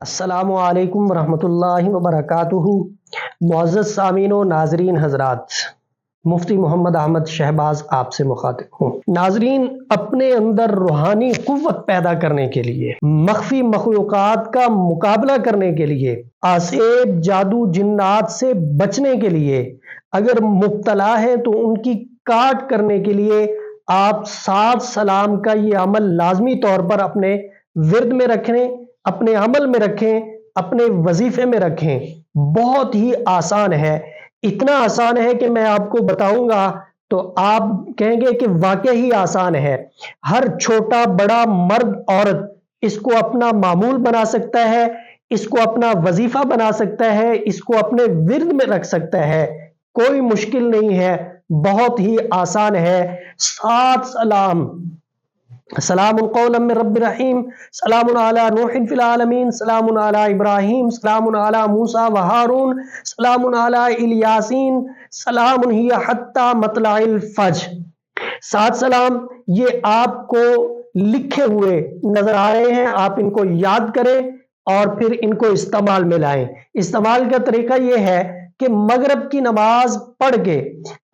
अस्सलामु अलैकुम रहमतुल्लाहि व बरकातुहू। मुअज़्ज़ज़ सामीन व नाज़रीन हज़रात, मुफ्ती मोहम्मद अहमद शहबाज आपसे मुखातिब हूँ। नाज़रीन, अपने अंदर रूहानी कुव्वत पैदा करने के लिए, मख्फी मखलूक़ात का मुकाबला करने के लिए, आसेब जादू जिन्नात से बचने के लिए, अगर मुब्तला है तो उनकी काट करने के लिए आप 7 सलाम का ये अमल लाजमी तौर पर अपने विर्द में रखें, अपने अमल में रखें, अपने वजीफे में रखें। बहुत ही आसान है, इतना आसान है कि मैं आपको बताऊंगा तो आप कहेंगे कि वाकई ही आसान है। हर छोटा बड़ा मर्द औरत इसको अपना मामूल बना सकता है, इसको अपना वजीफा बना सकता है, इसको अपने विर्द में रख सकता है। कोई मुश्किल नहीं है, बहुत ही आसान है। 7 सलाम, सलामुन कौलन मिर रब्बिर रहीम, सलामुन अला नूहिन फिल आलमीन, सलामुन अला इब्राहीम, सलामुन अला मूसा व हारून, सलामुन अला इलियासीन, सलामुन हिया हत्ता मतलाइल फज्र। 7 सलाम ये आपको लिखे हुए नजर आ रहे हैं, आप इनको याद करें और फिर इनको इस्तेमाल में लाएं। इस्तेमाल का तरीका यह है कि मगरिब की नमाज पढ़ के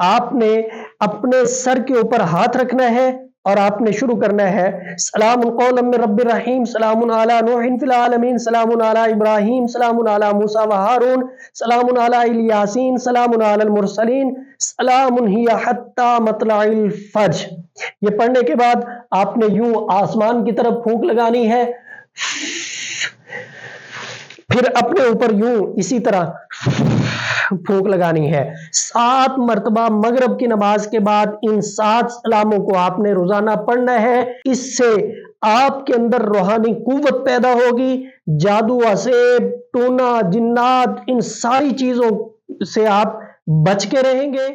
आपने अपने सर के ऊपर हाथ रखना है और आपने शुरू करना है सलामुन कौलन मिर रब्बिर रहीम, सलामुन अला नूहिन फिल आलमीन, सलामुन अला इब्राहीम, सलामुन अला मूसा व हारून, सलामुन अला इलियासीन, सलामुन अलल मुरसलीन, सलामुन हिया हत्ता मतलाइल फज्र। ये पढ़ने के बाद आपने यूं आसमान की तरफ फूंक लगानी है, फिर अपने ऊपर यूं इसी तरह फूंक लगानी है। 7 मरतबा मगरिब की नमाज के बाद इन 7 सलामों को आपने रोजाना पढ़ना है। इससे आपके अंदर रूहानी कुव्वत पैदा होगी, जादू असेब टोना जिन्नात इन सारी चीजों से आप बच के रहेंगे।